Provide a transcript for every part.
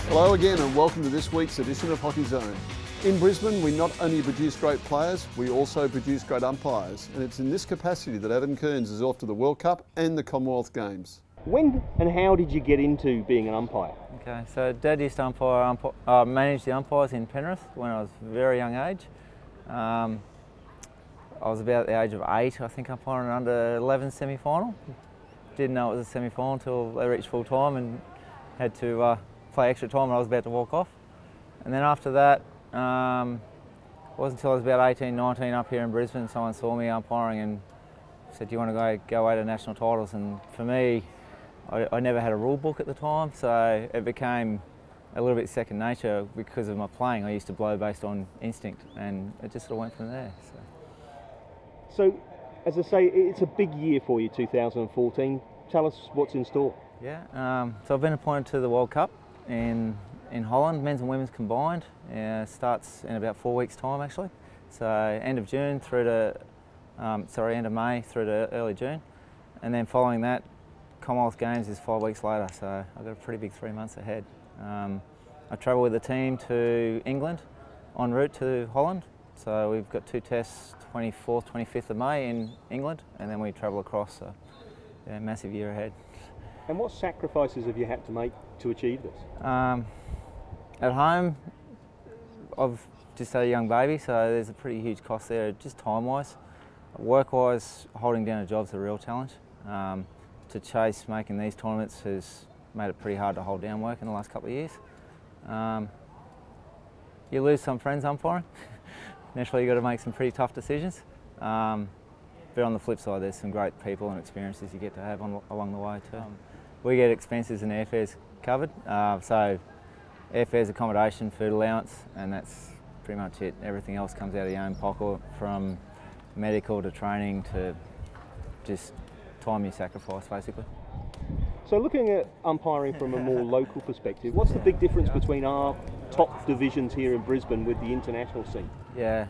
Hello again and welcome to this week's edition of Hockey Zone. In Brisbane, we not only produce great players, we also produce great umpires. And it's in this capacity that Adam Kearns is off to the World Cup and the Commonwealth Games. When and how did you get into being an umpire? Okay, so Dad used to manage the umpires in Penrith when I was a very young age. I was about the age of 8, I think, umpiring an under 11 semi-final. Didn't know it was a semi-final until they reached full time and had to play extra time and I was about to walk off. And then after that, it wasn't until I was about 18, 19 up here in Brisbane, someone saw me umpiring and said, do you want to go away to national titles? And for me, I never had a rule book at the time, so it became a little bit second nature because of my playing. I used to blow based on instinct and it just sort of went from there. So, as I say, it's a big year for you, 2014. Tell us what's in store. Yeah, so I've been appointed to the World Cup in Holland, men's and women's combined. Starts in about 4 weeks' time actually. So end of June through to, end of May through to early June. And then following that, Commonwealth Games is 5 weeks later, so I've got a pretty big 3 months ahead. I travel with the team to England en route to Holland. So we've got 2 tests, 24th, 25th of May in England, and then we travel across, so yeah, massive year ahead. And what sacrifices have you had to make to achieve this? At home, I've just had a young baby, so there's a pretty huge cost there, just time-wise. Work-wise, holding down a job's a real challenge. To chase making these tournaments has made it pretty hard to hold down work in the last couple of years. You lose some friends umpiring. Naturally, you've got to make some pretty tough decisions. But on the flip side, there's some great people and experiences you get to have along the way too. We get expenses and airfares covered, so airfares, accommodation, food allowance, and that's pretty much it. Everything else comes out of your own pocket, from medical to training to just time you sacrifice, basically. So looking at umpiring from a more local perspective, what's the big difference between our top divisions here in Brisbane with the international scene? Yeah,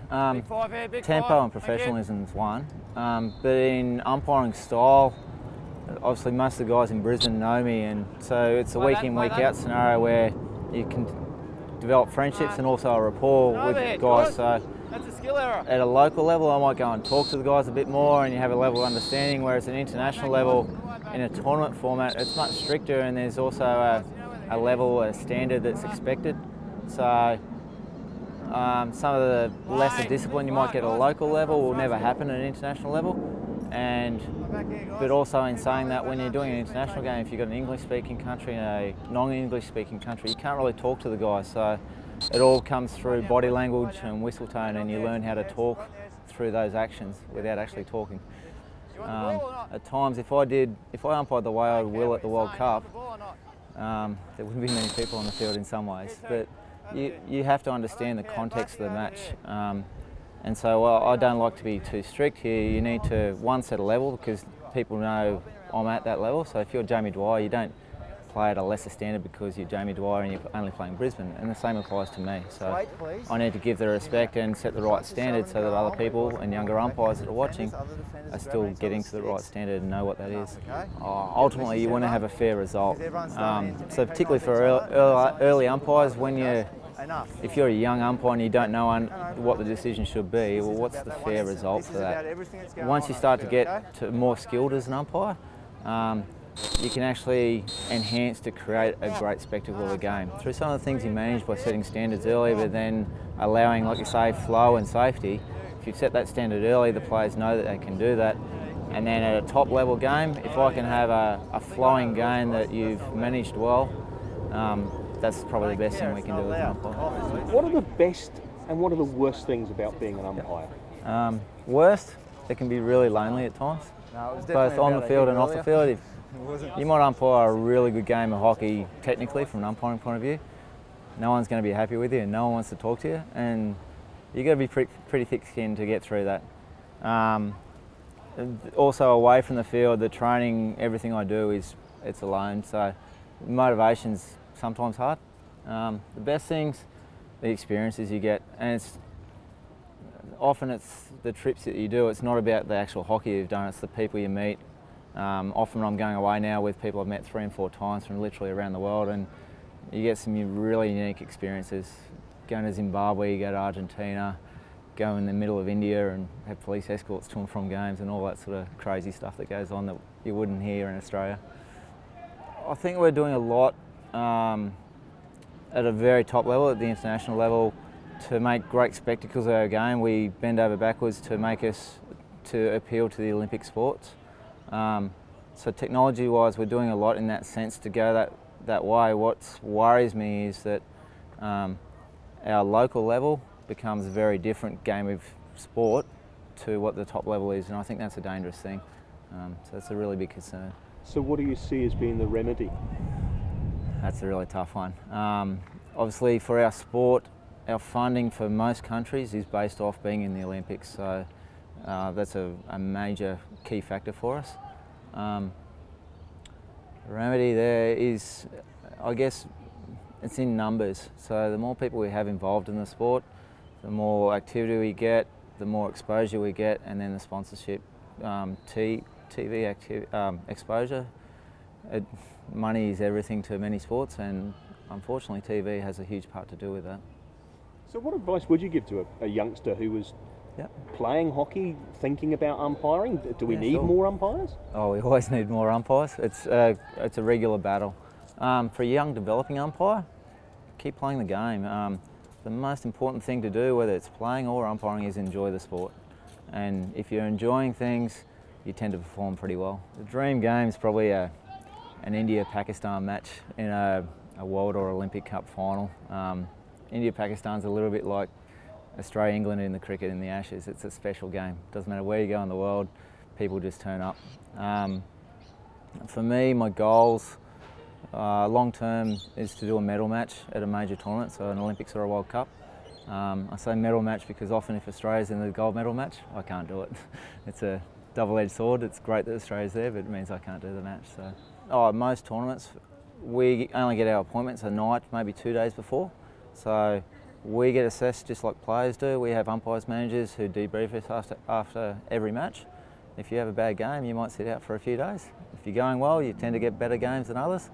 tempo and professionalism is one, but in umpiring style, obviously most of the guys in Brisbane know me, and so it's a week in, week out scenario where you can develop friendships and also a rapport with guys. So that's a skill error. At a local level, I might go and talk to the guys a bit more and you have a level of understanding, whereas at an international level, in a tournament format, it's much stricter and there's also a level, a standard that's expected. So some of the lesser discipline you might get at a local level will never happen at an international level. But also in saying that, when you're doing an international game, if you've got an English-speaking country and a non-English-speaking country, you can't really talk to the guys. So it all comes through body language and whistle tone, and you learn how to talk through those actions without actually talking. At times, if I umpired the way I will at the World Cup, there wouldn't be many people on the field in some ways. But you have to understand the context of the match. And so I don't like to be too strict here. You need to, one, set a level because people know I'm at that level. So if you're Jamie Dwyer, you don't play at a lesser standard because you're Jamie Dwyer and you're only playing Brisbane, and the same applies to me. So I need to give the respect and set the right standard so that other people and younger umpires that are watching are still getting to the right standard and know what that is. Ultimately, you want to have a fair result. So particularly for early umpires, if you're a young umpire and you don't know what the decision should be, well, what's the fair result for that? Once you start to get to more skilled as an umpire, you can actually enhance to create a great spectacle of the game. Through some of the things you manage by setting standards early, but then allowing, like you say, flow and safety. If you've set that standard early, the players know that they can do that. And then at a top level game, if I can have a flowing game that you've managed well, that's probably the best thing we can do as an umpire. What are the best and what are the worst things about being an umpire? Worst, it can be really lonely at times, both on the field and off the field. You might umpire a really good game of hockey technically from an umpiring point of view. No one's going to be happy with you and no one wants to talk to you, and you've got to be pretty thick-skinned to get through that. Also away from the field, the training, everything I do it's alone, so motivation's sometimes hard. The best things, the experiences you get, and often it's the trips that you do. It's not about the actual hockey you've done, it's the people you meet. Often I'm going away now with people I've met 3 and 4 times from literally around the world, and you get some really unique experiences. Going to Zimbabwe, you go to Argentina, go in the middle of India and have police escorts to and from games and all that sort of crazy stuff that goes on that you wouldn't hear in Australia. I think we're doing a lot at a very top level, at the international level, to make great spectacles of our game. We bend over backwards to make us to appeal to the Olympic sports. So technology-wise, we're doing a lot in that sense to go that way. What worries me is that our local level becomes a very different game of sport to what the top level is, and I think that's a dangerous thing. So that's a really big concern. So what do you see as being the remedy? That's a really tough one. Obviously for our sport, our funding for most countries is based off being in the Olympics, so that's a major key factor for us. The remedy there is, I guess, it's in numbers. So the more people we have involved in the sport, the more activity we get, the more exposure we get, and then the sponsorship, TV exposure. Money is everything to many sports, and unfortunately TV has a huge part to do with that. So what advice would you give to a youngster who was playing hockey, thinking about umpiring? Do we need more umpires? Oh, we always need more umpires. It's a regular battle. For a young developing umpire, keep playing the game. The most important thing to do, whether it's playing or umpiring, is enjoy the sport. And if you're enjoying things, you tend to perform pretty well. The dream game is probably an India-Pakistan match in a World or Olympic Cup final. India-Pakistan's a little bit like Australia-England in the cricket in the Ashes. It's a special game. Doesn't matter where you go in the world, people just turn up. For me, my goals long term is to do a medal match at a major tournament, so an Olympics or a World Cup. I say medal match because often if Australia's in the gold medal match, I can't do it. It's a double-edged sword. It's great that Australia's there, but it means I can't do the match. So, most tournaments, we only get our appointments a night, maybe 2 days before. So we get assessed just like players do. We have umpires, managers who debrief us after every match. If you have a bad game, you might sit out for a few days. If you're going well, you tend to get better games than others.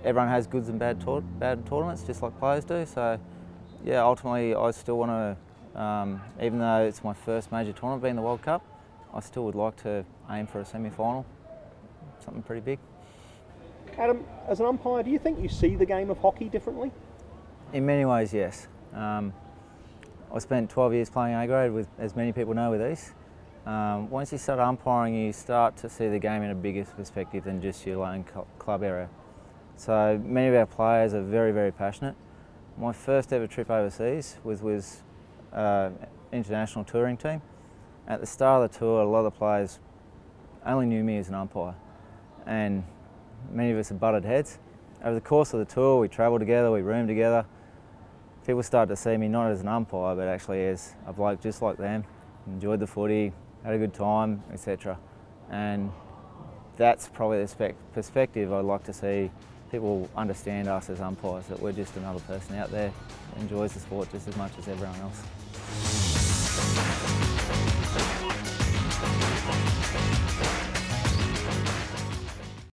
Everyone has goods and bad tournaments, just like players do. So, yeah, ultimately, I still want to, even though it's my first major tournament being the World Cup, I still would like to aim for a semi-final, something pretty big. Adam, as an umpire, do you think you see the game of hockey differently? In many ways, yes. I spent 12 years playing A grade, with, as many people know, with East. Once you start umpiring, you start to see the game in a bigger perspective than just your lone club area. So many of our players are very, very passionate. My first ever trip overseas was with international touring team. At the start of the tour, a lot of the players only knew me as an umpire, and many of us had butted heads. Over the course of the tour, we travelled together, we roomed together. People started to see me not as an umpire, but actually as a bloke just like them. Enjoyed the footy, had a good time, etc. And that's probably the perspective I'd like to see people understand us as umpires, that we're just another person out there who enjoys the sport just as much as everyone else.